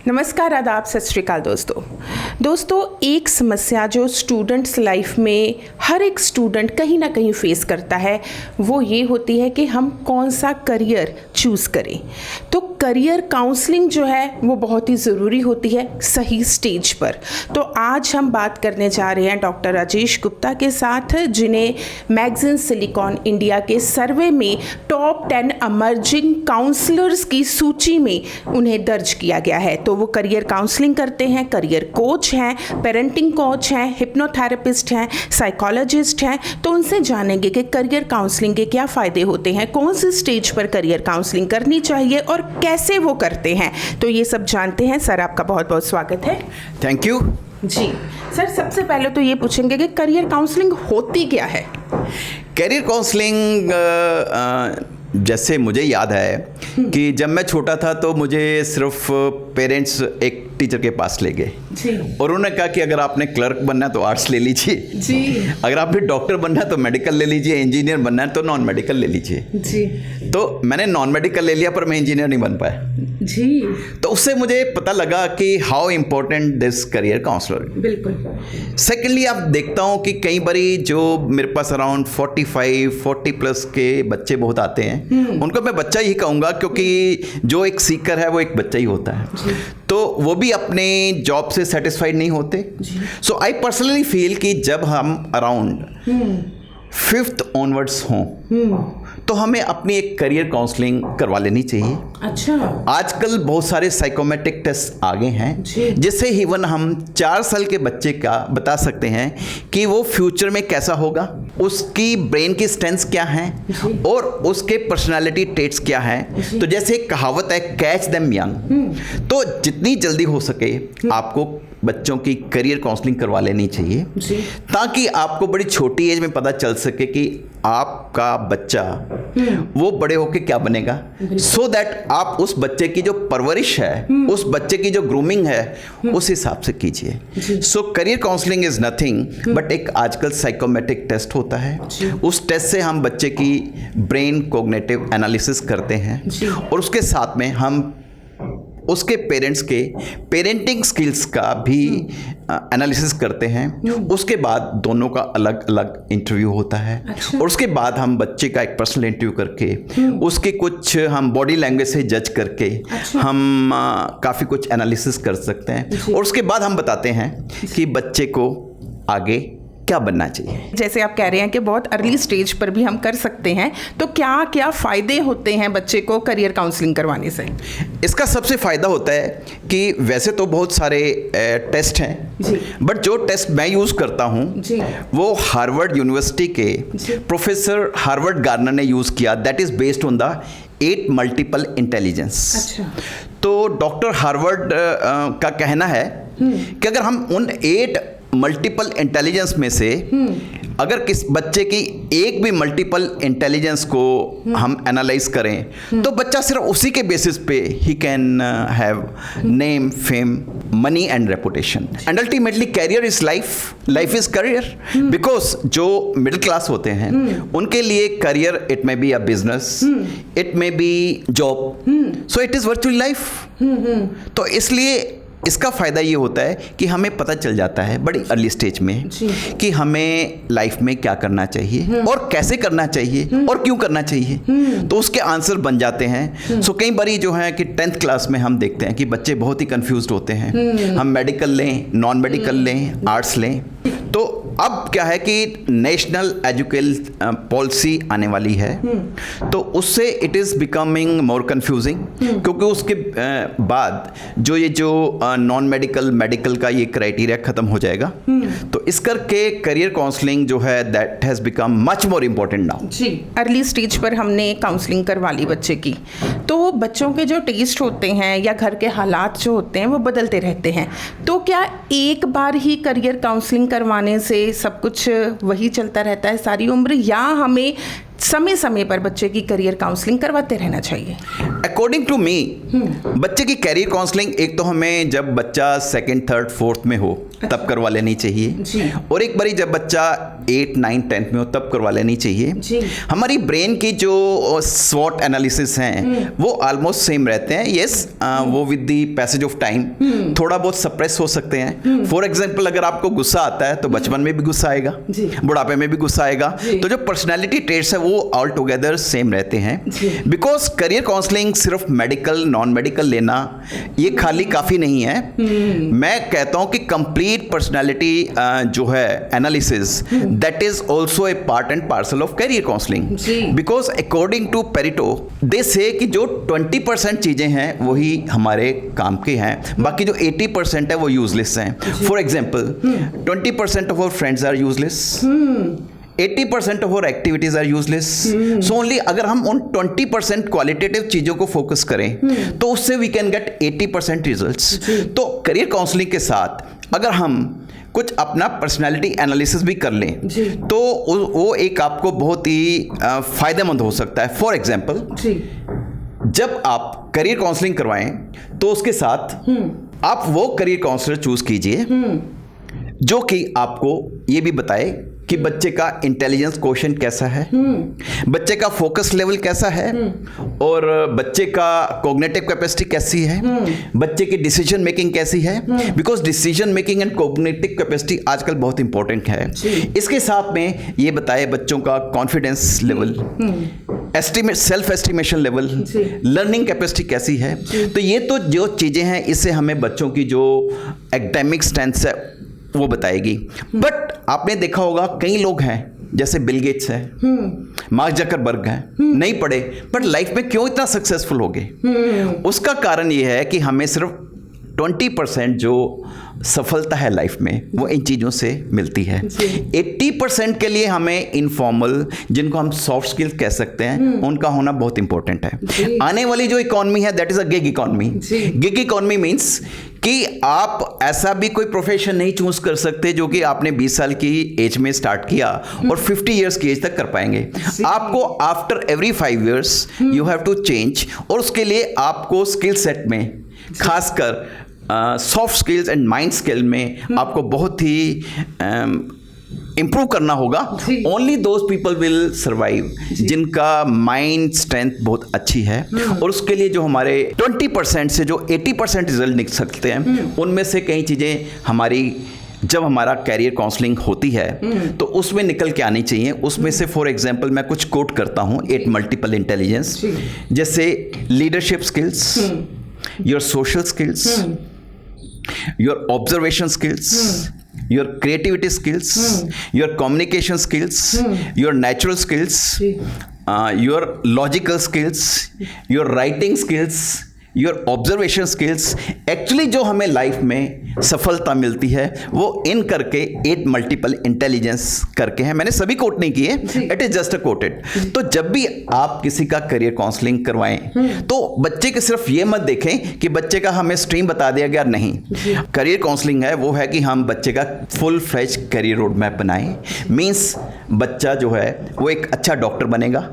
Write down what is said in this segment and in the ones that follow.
नमस्कार, आदाब, सत श्री अकाल दोस्तों, एक समस्या जो स्टूडेंट्स लाइफ में हर एक स्टूडेंट कहीं ना कहीं फेस करता है वो ये होती है कि हम कौन सा करियर चूज़ करें। तो करियर काउंसलिंग जो है वो बहुत ही ज़रूरी होती है सही स्टेज पर। तो आज हम बात करने जा रहे हैं डॉक्टर राजेश गुप्ता के साथ, जिन्हें मैगजीन सिलिकॉन इंडिया के सर्वे में टॉप 10 इमर्जिंग काउंसलर्स की सूची में उन्हें दर्ज किया गया है। तो वो करियर काउंसलिंग करते हैं, करियर कोच हैं, पेरेंटिंग कोच हैं, हिप्नोथेरेपिस्ट हैं, साइकोलॉजिस्ट हैं। तो उनसे जानेंगे कि करियर काउंसलिंग के क्या फ़ायदे होते हैं, कौन सी स्टेज पर करियर काउंसलिंग करनी चाहिए और कैसे वो करते हैं। तो ये सब जानते हैं। सर, आपका बहुत बहुत स्वागत है। थैंक यू जी सर, सबसे पहले तो ये पूछेंगे कि करियर काउंसलिंग होती क्या है। करियर काउंसलिंग जैसे मुझे याद है कि जब मैं छोटा था तो मुझे सिर्फ पेरेंट्स एक टीचर के पास ले गए और उन्होंने कहा कि अगर आपने क्लर्क बनना है तो आर्ट्स ले लीजिए जी, अगर आपने डॉक्टर बनना है तो मेडिकल ले लीजिए, इंजीनियर बनना है तो नॉन मेडिकल ले लीजिए जी। तो मैंने नॉन मेडिकल ले लिया पर मैं इंजीनियर नहीं बन पाया जी। तो उससे मुझे पता लगा कि how important this career counsellor. बिल्कुल। सेकेंडली आप देखता हूँ कि कई बारी जो मेरे पास अराउंड 40 प्लस के बच्चे बहुत आते हैं, उनको मैं बच्चा ही कहूँगा क्योंकि जो एक सीकर है वो एक बच्चा ही होता है। तो वो भी अपने जॉब से सेटिस्फाइड नहीं होते। सो आई पर्सनली फील कि जब हम अराउंड 5th ऑनवर्ड्स हों तो हमें अपनी एक करियर काउंसलिंग करवा लेनी चाहिए। अच्छा। आजकल बहुत सारे साइकोमेट्रिक टेस्ट आ गए हैं जिससे इवन हम 4 साल के बच्चे का बता सकते हैं कि वो फ्यूचर में कैसा होगा, उसकी ब्रेन की स्ट्रेंथ्स क्या हैं और उसके पर्सनालिटी ट्रेट्स क्या हैं। तो जैसे एक कहावत है, कैच देम यंग। तो जितनी जल्दी हो सके आपको बच्चों की करियर काउंसलिंग करवा लेनी चाहिए ताकि आपको बड़ी छोटी एज में पता चल सके कि आपका बच्चा वो बड़े होके क्या बनेगा, सो दैट आप उस बच्चे की जो परवरिश है, उस बच्चे की जो ग्रूमिंग है उस हिसाब से कीजिए। सो career counselling is nothing but एक आजकल साइकोमेट्रिक टेस्ट होता है। उस टेस्ट से हम बच्चे की ब्रेन कोग्निटिव एनालिसिस करते हैं और उसके साथ में हम उसके पेरेंट्स के पेरेंटिंग स्किल्स का भी एनालिसिस करते हैं। उसके बाद दोनों का अलग अलग इंटरव्यू होता है। अच्छा। और उसके बाद हम बच्चे का एक पर्सनल इंटरव्यू करके उसके कुछ हम बॉडी लैंग्वेज से जज करके हम काफ़ी कुछ एनालिसिस कर सकते हैं और उसके बाद हम बताते हैं कि बच्चे को आगे क्या बनना चाहिए। जैसे आप कह रहे हैं कि बहुत अर्ली स्टेज पर भी हम कर सकते हैं, तो क्या क्या फ़ायदे होते हैं बच्चे को करियर काउंसलिंग करवाने से? इसका सबसे फ़ायदा होता है कि वैसे तो बहुत सारे टेस्ट हैं बट जो टेस्ट मैं यूज़ करता हूँ वो हार्वर्ड यूनिवर्सिटी के प्रोफेसर हार्वर्ड गार्नर ने यूज़ किया। That is based on the 8 multiple intelligence. अच्छा। तो डॉक्टर हार्वर्ड का कहना है कि अगर हम उन 8 मल्टीपल इंटेलिजेंस में से अगर किस बच्चे की एक भी मल्टीपल इंटेलिजेंस को हम एनालाइज करें तो बच्चा सिर्फ उसी के बेसिस पे ही can have name, fame, money and reputation and ultimately career is life is career. Because जो मिडिल क्लास होते हैं उनके लिए career it may be a business, it may be job, so it is virtual life. तो इसलिए इसका फ़ायदा ये होता है कि हमें पता चल जाता है बड़ी अर्ली स्टेज में कि हमें लाइफ में क्या करना चाहिए और कैसे करना चाहिए और क्यों करना चाहिए, तो उसके आंसर बन जाते हैं। सो कई बारी जो है कि 10th क्लास में हम देखते हैं कि बच्चे बहुत ही कंफ्यूज्ड होते हैं, हम मेडिकल लें, नॉन मेडिकल लें, आर्ट्स लें। तो अब क्या है कि नेशनल एजुकेशन पॉलिसी आने वाली है तो उससे it is becoming more confusing क्योंकि उसके बाद जो नॉन मेडिकल मेडिकल का ये क्राइटेरिया ख़त्म हो जाएगा। तो इस करके करियर काउंसलिंग जो है that has become much more important now. जी, अर्ली स्टेज पर हमने काउंसलिंग करवा ली बच्चे की, तो बच्चों के जो टेस्ट होते हैं या घर के हालात जो होते हैं वो बदलते रहते हैं। तो क्या एक बार ही करियर काउंसलिंग करवाने से सब कुछ वही चलता रहता है सारी उम्र, या हमें समय समय पर बच्चे की करियर काउंसलिंग करवाते रहना चाहिए? अकॉर्डिंग टू मी बच्चे की कैरियर काउंसलिंग एक तो हमें जब बच्चा सेकंड, थर्ड, फोर्थ में हो तब करवा लेनी चाहिए, और एक बारी जब बच्चा 8, 9, 10 में हो तब करवा लेनी चाहिए। हमारी ब्रेन की जो स्वॉट एनालिसिस हैं वो ऑलमोस्ट सेम रहते हैं। यस, वो with the passage of time थोड़ा बहुत सप्रेस हो सकते हैं। फॉर एग्जांपल, अगर आपको गुस्सा आता है तो बचपन में भी गुस्सा आएगा, बुढ़ापे में भी गुस्सा आएगा, तो जो पर्सनैलिटी ट्रेट्स है वो ऑल टुगेदर सेम रहते हैं। बिकॉज करियर काउंसलिंग सिर्फ मेडिकल, नॉन मेडिकल लेना ये खाली काफ़ी नहीं है। मैं कहता हूँ कि कंप्लीट पर्सनैलिटी जो है analysis, that is also a part and parcel of career counselling. Because according to Pareto they say कि जो 20% चीज़ें हैं वही हमारे काम के हैं, बाकी जो 80% है वो यूजलेस हैं। For example, 20% of our friends are useless, 80% of our activities are useless. So only अगर हम उन 20% क्वालिटेटिव चीज़ों को फोकस करें तो उससे वी कैन गेट 80% रिजल्ट्स। तो करियर काउंसलिंग के साथ अगर हम कुछ अपना पर्सनालिटी एनालिसिस भी कर लें तो वो एक आपको बहुत ही फायदेमंद हो सकता है। फॉर एग्जाम्पल, जब आप करियर काउंसलिंग करवाएं तो उसके साथ आप वो करियर काउंसलर चूज कीजिए जो कि आपको ये भी बताए कि बच्चे का इंटेलिजेंस क्वोशिएंट कैसा है, बच्चे का फोकस लेवल कैसा है, और बच्चे का कॉग्निटिव कैपेसिटी कैसी है, बच्चे की डिसीजन मेकिंग कैसी है। Because decision making and cognitive capacity आजकल बहुत इंपॉर्टेंट है। इसके साथ में ये बताए बच्चों का confidence level, self estimation level, learning capacity कैसी है। तो ये तो जो चीज़ें हैं इससे हमें बच्चों की जो एकेडमिक स्ट्रेंथ है वो बताएगी। बट आपने देखा होगा कई लोग हैं जैसे बिल गेट्स है, मार्क जकरबर्ग है, नहीं पढ़े बट लाइफ में क्यों इतना सक्सेसफुल हो गए? उसका कारण ये है कि हमें सिर्फ 20% जो सफलता है लाइफ में वो इन चीज़ों से मिलती है। 80% के लिए हमें इनफॉर्मल, जिनको हम सॉफ्ट स्किल्स कह सकते हैं, उनका होना बहुत इंपॉर्टेंट है। आने वाली जो इकॉनमी है that is a gig economy. Gig economy means कि आप ऐसा भी कोई प्रोफेशन नहीं चूज कर सकते जो कि आपने 20 साल की एज में स्टार्ट किया और 50 इयर्स की एज तक कर पाएंगे। आपको after every 5 years you have to change, और उसके लिए आपको स्किल सेट में खासकर soft skills and mind skill में आपको बहुत ही इंप्रूव करना होगा। Only those people will survive जिनका माइंड स्ट्रेंथ बहुत अच्छी है, और उसके लिए जो हमारे 20% से जो 80% रिजल्ट निकल सकते हैं उनमें से कई चीज़ें हमारी जब हमारा कैरियर काउंसलिंग होती है तो उसमें निकल के आनी चाहिए। उसमें से फॉर एग्जांपल मैं कुछ कोट करता हूँ, 8 मल्टीपल इंटेलिजेंस, जैसे leadership skills, your social skills, your observation skills, your creativity skills, your communication skills, your natural skills, your logical skills, your writing skills, your observation skills. Actually जो हमें life में सफलता मिलती है वो इन करके 8 मल्टीपल इंटेलिजेंस करके हैं। मैंने सभी कोट नहीं किए, it is just a coated. तो जब भी आप किसी का करियर काउंसलिंग करवाएं तो बच्चे के सिर्फ ये मत देखें कि बच्चे का हमें स्ट्रीम बता दिया गया, नहीं। करियर काउंसलिंग है वो है कि हम बच्चे का full fledge career road map बनाएं। मीन्स बच्चा जो है वो एक अच्छा डॉक्टर बनेगा,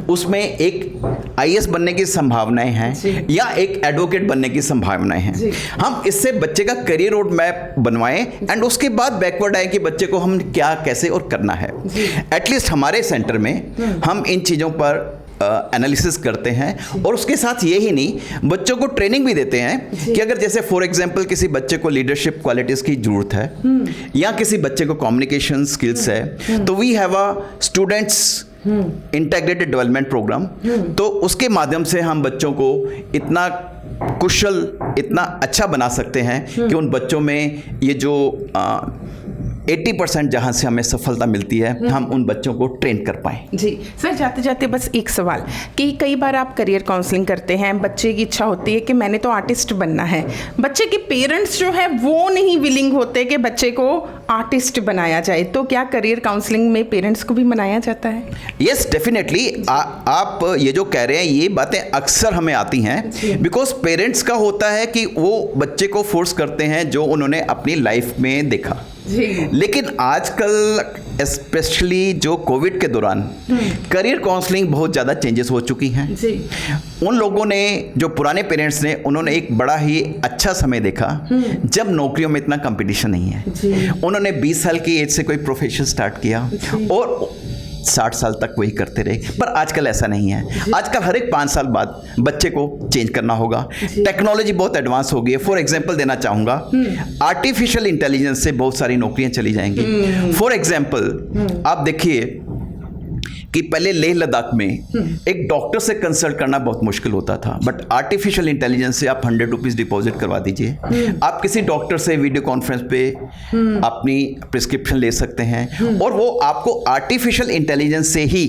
उसमें एक आईएएस बनने की संभावनाएं हैं या एक एडवोकेट बनने की संभावनाएं हैं। हम इससे बच्चे का करियर रोड मैप बनवाएं एंड उसके बाद बैकवर्ड आए कि बच्चे को हम क्या, कैसे और करना है। एटलीस्ट हमारे सेंटर में हम इन चीज़ों पर एनालिसिस करते हैं, और उसके साथ ये ही नहीं, बच्चों को ट्रेनिंग भी देते हैं कि अगर जैसे फॉर एग्जांपल किसी बच्चे को लीडरशिप क्वालिटीज़ की ज़रूरत है या किसी बच्चे को कम्युनिकेशन स्किल्स है, तो we have a students integrated development programme. तो उसके माध्यम से हम बच्चों को इतना कुशल, इतना अच्छा बना सकते हैं कि उन बच्चों में ये जो 80% जहाँ से हमें सफलता मिलती है हम उन बच्चों को ट्रेन कर पाएँ। जी सर, जाते जाते बस एक सवाल कि कई बार आप करियर काउंसलिंग करते हैं, बच्चे की इच्छा होती है कि मैंने तो आर्टिस्ट बनना है, बच्चे के पेरेंट्स जो है वो नहीं विलिंग होते कि बच्चे को आर्टिस्ट बनाया जाए, तो क्या करियर काउंसलिंग में पेरेंट्स को भी मनाया जाता है? Yes, definitely. आप ये जो कह रहे हैं ये बातें अक्सर हमें आती हैं, बिकॉज पेरेंट्स का होता है कि वो बच्चे को फोर्स करते हैं जो उन्होंने अपनी लाइफ में देखा। लेकिन आजकल स्पेशली जो कोविड के दौरान करियर काउंसलिंग बहुत ज़्यादा चेंजेस हो चुकी हैं जी। उन लोगों ने, जो पुराने पेरेंट्स ने, उन्होंने एक बड़ा ही अच्छा समय देखा जब नौकरियों में इतना कंपटीशन नहीं है जी। उन्होंने 20 साल की एज से कोई प्रोफेशन स्टार्ट किया और 60 साल तक वही करते रहे। पर आजकल ऐसा नहीं है, आजकल हर एक 5 साल बाद बच्चे को चेंज करना होगा। टेक्नोलॉजी बहुत एडवांस हो गई है। फॉर एग्जांपल देना चाहूँगा, आर्टिफिशियल इंटेलिजेंस से बहुत सारी नौकरियां चली जाएंगी। फॉर एग्जांपल आप देखिए कि पहले लेह लद्दाख में एक डॉक्टर से कंसल्ट करना बहुत मुश्किल होता था, बट आर्टिफिशियल इंटेलिजेंस से आप 100 रुपीज़ डिपॉजिट करवा दीजिए, आप किसी डॉक्टर से वीडियो कॉन्फ्रेंस पे अपनी प्रिस्क्रिप्शन ले सकते हैं और वो आपको आर्टिफिशियल इंटेलिजेंस से ही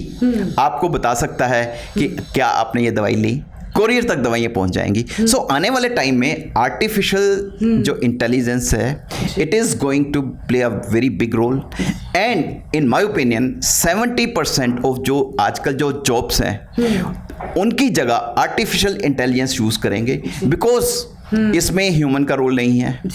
आपको बता सकता है कि क्या आपने ये दवाई ली, कोरियर तक दवाइयाँ पहुंच जाएंगी। सो आने वाले टाइम में आर्टिफिशियल जो इंटेलिजेंस है, it is going to play a very big role and in my opinion 70% of जो आजकल जो जॉब्स हैं उनकी जगह आर्टिफिशियल इंटेलिजेंस यूज़ करेंगे, बिकॉज इसमें ह्यूमन का रोल नहीं है।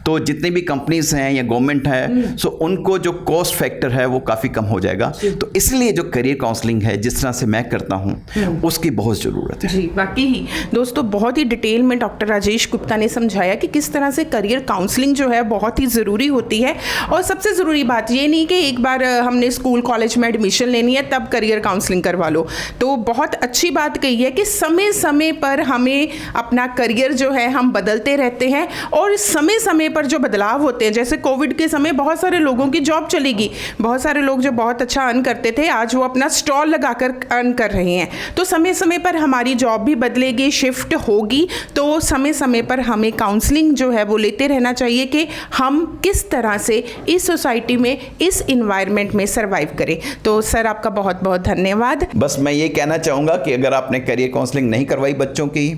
तो जितनी भी कंपनीज हैं या गवर्नमेंट है, सो उनको जो कॉस्ट फैक्टर है वो काफ़ी कम हो जाएगा। तो इसलिए जो करियर काउंसलिंग है जिस तरह से मैं करता हूँ उसकी बहुत ज़रूरत है। जी, वाकई ही दोस्तों बहुत ही डिटेल में डॉक्टर राजेश गुप्ता ने समझाया कि किस तरह से करियर काउंसलिंग जो है बहुत ही ज़रूरी होती है। और सबसे ज़रूरी बात ये नहीं कि एक बार हमने स्कूल कॉलेज में एडमिशन लेनी है तब करियर काउंसलिंग करवा लो। तो बहुत अच्छी बात कही है कि समय समय पर हमें अपना करियर जो है हम बदलते रहते हैं और समय समय पर जो बदलाव होते हैं, जैसे कोविड के समय बहुत सारे लोगों की जॉब चली गई, बहुत सारे लोग जो बहुत अच्छा अर्न करते थे आज वो अपना स्टॉल लगाकर अर्न कर रहे हैं। तो समय समय पर हमारी जॉब भी बदलेगी, शिफ्ट होगी। तो समय समय पर हमें काउंसलिंग जो है वो लेते रहना चाहिए कि हम किस तरह से इस सोसाइटी में, इस इन्वायरमेंट में सर्वाइव करें। तो सर आपका बहुत बहुत धन्यवाद। बस मैं ये कहना चाहूँगा कि अगर आपने करियर काउंसलिंग नहीं करवाई बच्चों की,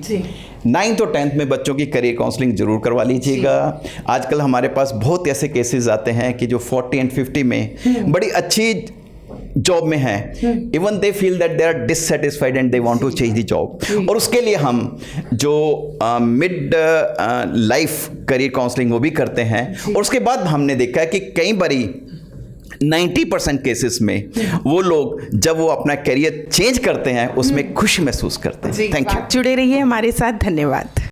9th और 10th में बच्चों की करियर काउंसलिंग जरूर करवा लीजिएगा। आजकल हमारे पास बहुत ऐसे केसेस आते हैं कि जो 40 एंड 50 में बड़ी अच्छी जॉब में है, even they feel that they are dissatisfied and they want to change the job. और उसके लिए हम जो मिड लाइफ करियर काउंसलिंग वो भी करते हैं। और उसके बाद हमने देखा है कि कई बारी 90% केसेस में वो लोग जब वो अपना करियर चेंज करते हैं उसमें खुशी महसूस करते हैं। Thank you. जुड़े रहिए हमारे साथ। धन्यवाद।